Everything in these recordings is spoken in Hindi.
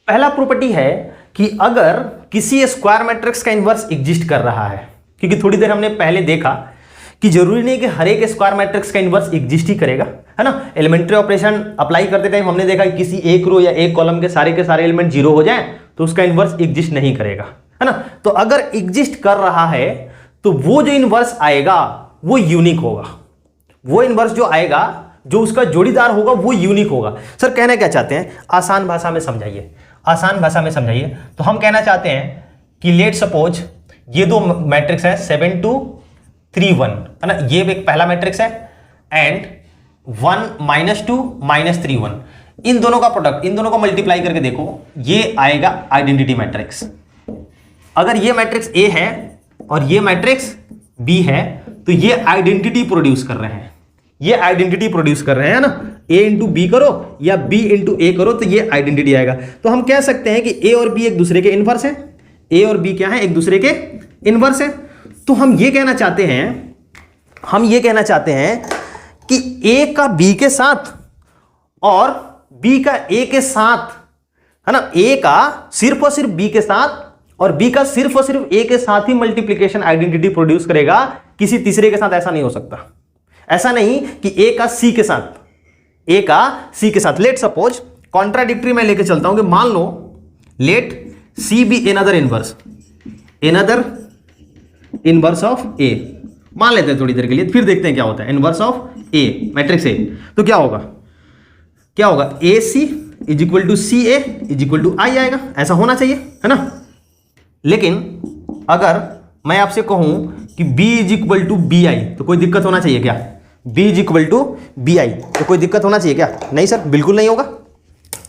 पहला प्रॉपर्टी है कि अगर किसी स्क्वायर मैट्रिक्स का इनवर्स एग्जिस्ट कर रहा है, क्योंकि थोड़ी देर हमने पहले देखा कि जरूरी नहीं कि हर एक स्क्वायर मैट्रिक्स का इनवर्स एग्जिस्ट ही करेगा, है ना। एलिमेंट्री ऑपरेशन अप्लाई करते टाइम हमने देखा कि किसी एक रो या एक कॉलम के सारे एलिमेंट जीरो हो जाएं तो उसका इनवर्स एग्जिस्ट नहीं करेगा, है ना। तो अगर एग्जिस्ट कर रहा है तो वो जो इनवर्स आएगा वो यूनिक होगा। वो इनवर्स जो आएगा, जो उसका जोड़ीदार होगा, वो यूनिक होगा। सर कहना क्या चाहते हैं, आसान भाषा में समझाइए, आसान भाषा में समझाइए। तो हम कहना चाहते हैं कि लेट सपोज ये दो मैट्रिक्स है 7 2 3 1, है ना। ये एक पहला मैट्रिक्स है एंड 1 -2 -3 1, इन दोनों का प्रोडक्ट, इन दोनों को मल्टीप्लाई करके देखो, ये आएगा आइडेंटिटी मैट्रिक्स। अगर ये मैट्रिक्स ए है और ये मैट्रिक्स बी है तो ये आइडेंटिटी प्रोड्यूस कर रहे हैं, ये आइडेंटिटी प्रोड्यूस कर रहे हैं ना। ए इंटू बी करो या बी इंटू ए करो तो ये आइडेंटिटी आएगा। तो हम कह सकते हैं कि ए और बी एक दूसरे के इनवर्स है, ए और बी क्या है, एक दूसरे के इनवर्स है। तो हम ये कहना चाहते हैं, हम ये कहना चाहते हैं कि ए का बी के साथ और बी का ए के साथ, है ना, ए का सिर्फ और सिर्फ बी के साथ और बी का सिर्फ और सिर्फ ए के साथ ही मल्टीप्लिकेशन आइडेंटिटी प्रोड्यूस करेगा, किसी तीसरे के साथ ऐसा नहीं हो सकता। ऐसा नहीं कि ए का सी के साथ, ए का सी के साथ। लेट सपोज कॉन्ट्राडिक्टरी मैं लेके चलता हूं कि मान लो let C be another inverse, another inverse of A, मान लेते हैं थोड़ी देर के लिए, फिर देखते हैं क्या होता है। Inverse of A, matrix A, तो क्या होगा, क्या होगा, A C is equal to C A is equal to I आएगा, ऐसा होना चाहिए, है ना। लेकिन अगर मैं आपसे कहूं कि b is equal to B I तो कोई दिक्कत होना चाहिए क्या, b is equal to B I तो कोई दिक्कत होना चाहिए क्या, नहीं सर बिल्कुल नहीं होगा।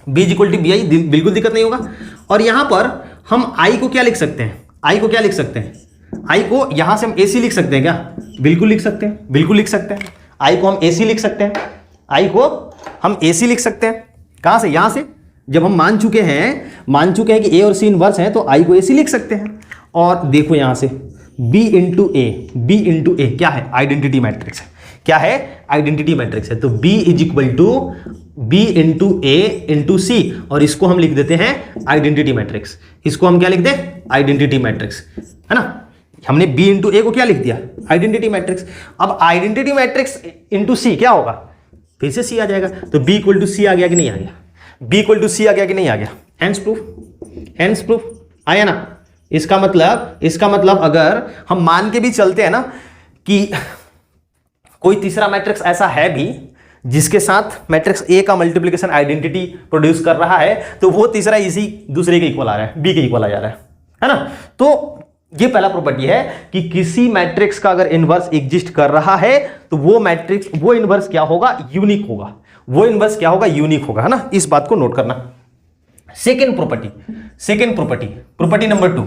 b is equal to B I बिल्कुल दिक्कत नहीं होगा। और यहां पर हम i को क्या लिख सकते हैं, i को क्या लिख सकते हैं, i को यहां से हम ac लिख सकते हैं क्या, बिल्कुल लिख सकते हैं, बिल्कुल लिख सकते हैं। i को हम ac लिख सकते हैं, i को हम ac लिख सकते हैं। कहां से, यहां से। जब हम मान चुके हैं कि a और c इनवर्स हैं तो i को ac लिख सकते हैं। और देखो यहां से b इंटू ए क्या है, आइडेंटिटी मैट्रिक्स है, क्या है, आइडेंटिटी मैट्रिक्स है। तो b is equal to b into A into C, और इसको हम लिख देते हैं आइडेंटिटी मैट्रिक्स। इसको हम क्या लिख दें, आइडेंटिटी मैट्रिक्स, है ना। हमने b इंटू ए को क्या लिख दिया, आइडेंटिटी मैट्रिक्स। अब आइडेंटिटी मैट्रिक्स इंटू सी क्या होगा, फिर से c आ जाएगा। तो b इक्वल टू सी आ गया कि नहीं आ गया, b इक्वल टू सी आ गया कि नहीं आ गया, हेंस प्रूफ आया ना। इसका मतलब अगर हम मान के भी चलते हैं ना कि कोई तीसरा मैट्रिक्स ऐसा है भी जिसके साथ मैट्रिक्स ए का मल्टीप्लिकेशन आइडेंटिटी प्रोड्यूस कर रहा है, तो वो तीसरा इसी दूसरे के इक्वल आ रहा है, बी के इक्वल आ जा रहा है ना। तो ये पहला प्रॉपर्टी है कि किसी मैट्रिक्स का अगर इनवर्स एग्जिस्ट कर रहा है तो वो मैट्रिक्स, वो इनवर्स क्या होगा, यूनिक होगा। वो इनवर्स क्या होगा, यूनिक होगा, है ना। इस बात को नोट करना। सेकेंड प्रॉपर्टी नंबर 2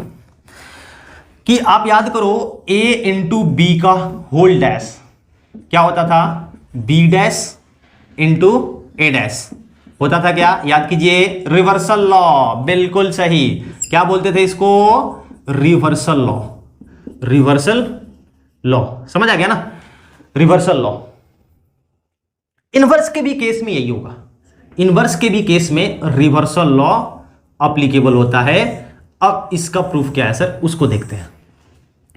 कि आप याद करो a इंटू बी का होल डैश क्या होता था, b डैश इंटू ए डैश होता था क्या, याद कीजिए, रिवर्सल लॉ, बिल्कुल सही। क्या बोलते थे इसको, रिवर्सल लॉ, समझ आ गया ना, रिवर्सल लॉ। इनवर्स के भी केस में यही होगा, इनवर्स के भी केस में रिवर्सल लॉ अप्लीकेबल होता है। अब इसका प्रूफ क्या है सर, उसको देखते हैं।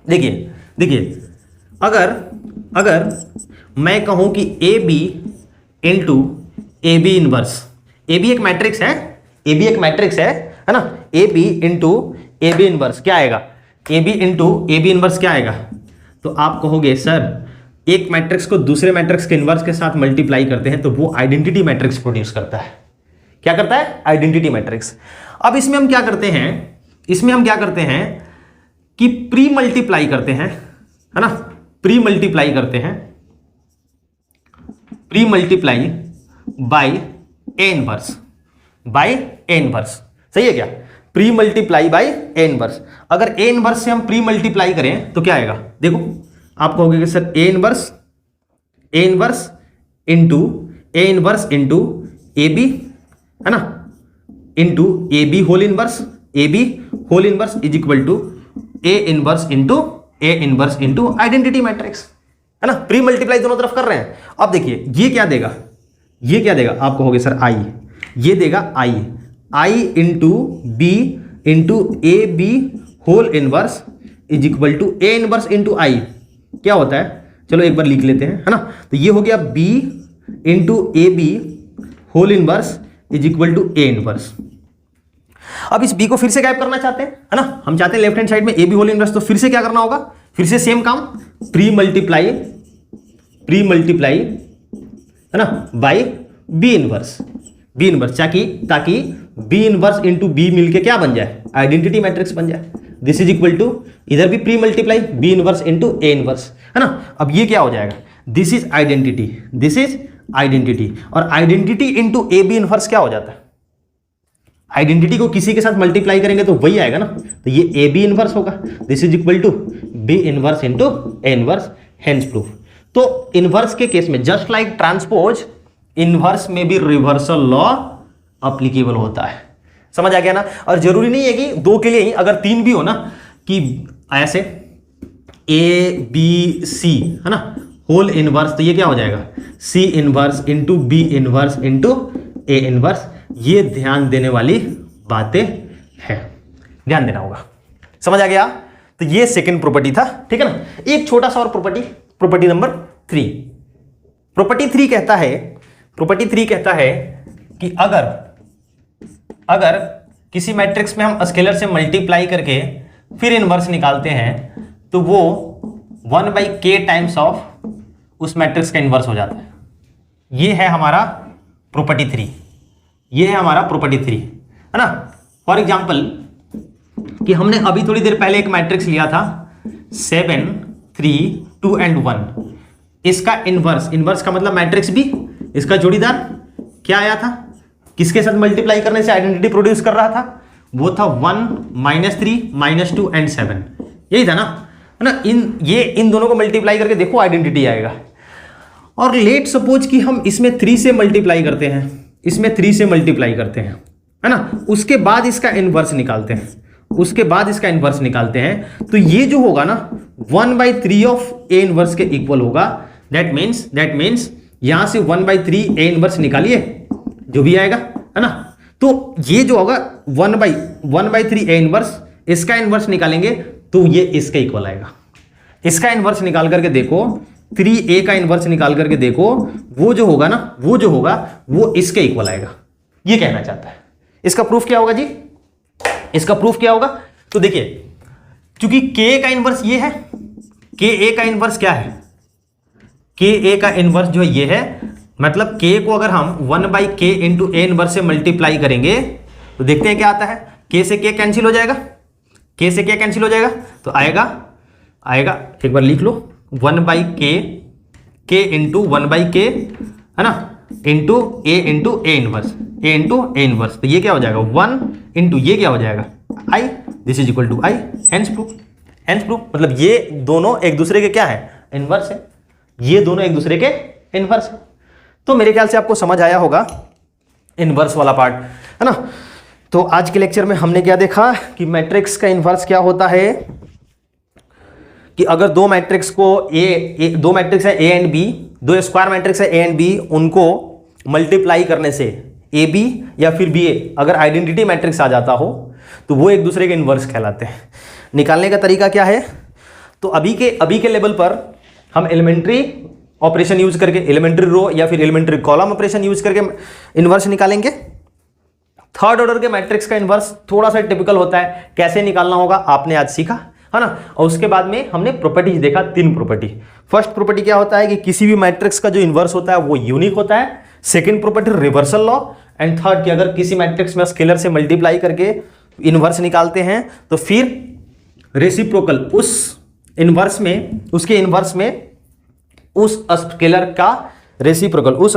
देखिए अगर मैं कहूं कि A B into A B inverse, A B एक मैट्रिक्स है ना, A B into A B inverse क्या आएगा, A B into A B inverse क्या आएगा। तो आप कहोगे सर एक मैट्रिक्स को दूसरे मैट्रिक्स के इनवर्स के साथ मल्टीप्लाई करते हैं तो वो आइडेंटिटी मैट्रिक्स प्रोड्यूस करता है। क्या करता है, आइडेंटिटी मैट्रिक्स। अब इसमें हम क्या करते हैं, कि प्री मल्टीप्लाई करते हैं, है ना, pre multiply by A inverse, सही है क्या, pre multiply by A inverse. अगर ए इनवर्स से हम प्री मल्टीप्लाई करें तो क्या आएगा, देखो आप कहोगे कि sir A inverse into A B, है ना, into A B whole inverse is equal to A inverse into identity matrix, है ना। प्री मल्टीप्लाई दोनों तरफ कर रहे हैं। अब देखिए ये क्या देगा, आप कहोगे सर आई, ये देगा I into B into A B whole inverse is equal to A inverse into I क्या होता है, चलो एक बार लिख लेते हैं, है ना। तो ये हो गया B into A B whole inverse is equal to A inverse. अब इस बी को फिर से गायब करना चाहते हैं, है ना, हम चाहते हैं लेफ्ट हैंड साइड में ए बी होल इनवर्स, तो फिर से क्या करना होगा, फिर से सेम काम, प्री मल्टीप्लाई है ना बाय बी इनवर्स ताकि बी इनवर्स इंटू बी मिलके क्या बन जाए, आइडेंटिटी मैट्रिक्स बन जाए। दिस इज इक्वल टू इधर भी pre multiply B inverse into A inverse, है ना। अब ये क्या हो जाएगा, दिस इज आइडेंटिटी और identity into A B inverse क्या हो जाता है, आइडेंटिटी को किसी के साथ मल्टीप्लाई करेंगे तो वही आएगा ना, तो ये ए बी इनवर्स होगा। This is equal to B inverse into A inverse, hence proof. तो इनवर्स के केस में जस्ट लाइक ट्रांसपोज, इनवर्स में भी रिवर्सल लॉ अप्लीकेबल होता है। समझ आ गया ना। और जरूरी नहीं है कि दो के लिए ही, अगर तीन भी हो ना, कि ऐसे ए बी सी, है ना, होल इनवर्स, तो ये क्या हो जाएगा, C inverse into B inverse into A inverse. ये ध्यान देने वाली बातें हैं, ध्यान देना होगा। समझ आ गया। तो ये सेकंड प्रॉपर्टी था, ठीक है ना। एक छोटा सा और प्रॉपर्टी नंबर 3। प्रॉपर्टी 3 कहता है कि अगर किसी मैट्रिक्स में हम स्केलर से मल्टीप्लाई करके फिर इनवर्स निकालते हैं तो वो 1/k टाइम्स ऑफ उस मैट्रिक्स का इनवर्स हो जाता है। ये है हमारा प्रॉपर्टी 3, है ना। फॉर एग्जाम्पल कि हमने अभी थोड़ी देर पहले एक मैट्रिक्स लिया था 7 3 2 and 1। इसका इनवर्स का मतलब मैट्रिक्स भी, इसका जोड़ीदार क्या आया था, किसके साथ मल्टीप्लाई करने से आइडेंटिटी प्रोड्यूस कर रहा था, वो था 1 -3 -2 and 7, यही था ना, है ना। इन दोनों को मल्टीप्लाई करके देखो आइडेंटिटी आएगा। और लेट सपोज कि हम इसमें 3 से मल्टीप्लाई करते हैं, है ना, उसके बाद इसका इनवर्स निकालते हैं, तो ये जो होगा ना 1/3 ऑफ ए इनवर्स के इक्वल होगा। दैट मीन्स यहां से 1/3 ए इनवर्स निकालिए, जो भी आएगा, है ना। तो ये जो होगा 1/3 ए इनवर्स, इसका इनवर्स निकालेंगे तो ये इसके इक्वल आएगा। इसका इनवर्स निकाल करके देखो, 3a का इनवर्स निकाल करके देखो, वो जो होगा वो इसके इक्वल आएगा। ये कहना चाहता है। इसका प्रूफ क्या होगा जी, तो देखिए, क्योंकि k का इनवर्स ये है, ka का इनवर्स क्या है, ka का इनवर्स जो है ये है, मतलब k को अगर हम 1/k इंटू ए इनवर्स से मल्टीप्लाई करेंगे तो देखते हैं क्या आता है। k से k कैंसिल हो जाएगा, तो आएगा एक बार लिख लो, 1/k इंटू 1/k, है ना, इंटू ए इनवर्स, तो ये क्या हो जाएगा 1 इंटू ये क्या हो जाएगा i, this is equal to i, hence proof. मतलब ये दोनों एक दूसरे के क्या है, इनवर्स है। तो मेरे ख्याल से आपको समझ आया होगा इनवर्स वाला पार्ट, है ना। तो आज के लेक्चर में हमने क्या देखा कि मैट्रिक्स का इनवर्स क्या होता है, कि अगर दो मैट्रिक्स है ए एंड बी, दो स्क्वायर मैट्रिक्स है ए एंड बी, उनको मल्टीप्लाई करने से ए बी या फिर बी ए अगर आइडेंटिटी मैट्रिक्स आ जाता हो तो वो एक दूसरे के इनवर्स कहलाते हैं। निकालने का तरीका क्या है, तो अभी के लेवल पर हम एलिमेंट्री ऑपरेशन यूज करके, एलिमेंट्री रो या फिर एलिमेंट्री कॉलम ऑपरेशन यूज करके इनवर्स निकालेंगे। थर्ड ऑर्डर के मैट्रिक्स का इनवर्स थोड़ा सा टिपिकल होता है, कैसे निकालना होगा आपने आज सीखा, है ना। और उसके बाद में हमने प्रॉपर्टीज देखा, 3 प्रॉपर्टी। फर्स्ट प्रॉपर्टी क्या होता है कि किसी भी मैट्रिक्स का जो इनवर्स होता है वो यूनिक होता है। Second property reversal law, and third कि अगर किसी मैट्रिक्स में स्केलर से मल्टीप्लाई करके इनवर्स निकालते हैं तो फिर रेसिप्रोकल उसके इनवर्स में उस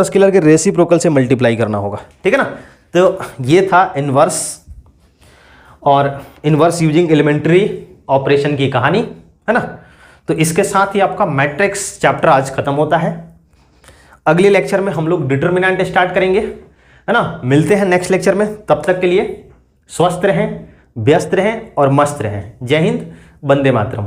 स्केलर के रेसिप्रोकल से मल्टीप्लाई करना होगा, ठीक है ना। तो ये था इनवर्स और इनवर्स यूजिंग एलिमेंट्री ऑपरेशन की कहानी, है ना। तो इसके साथ ही आपका मैट्रिक्स चैप्टर आज खत्म होता है। अगले लेक्चर में हम लोग डिटर्मिनेंट स्टार्ट करेंगे, है ना। मिलते हैं नेक्स्ट लेक्चर में, तब तक के लिए स्वस्थ रहें, व्यस्त रहें और मस्त रहें। जय हिंद, वंदे मातरम।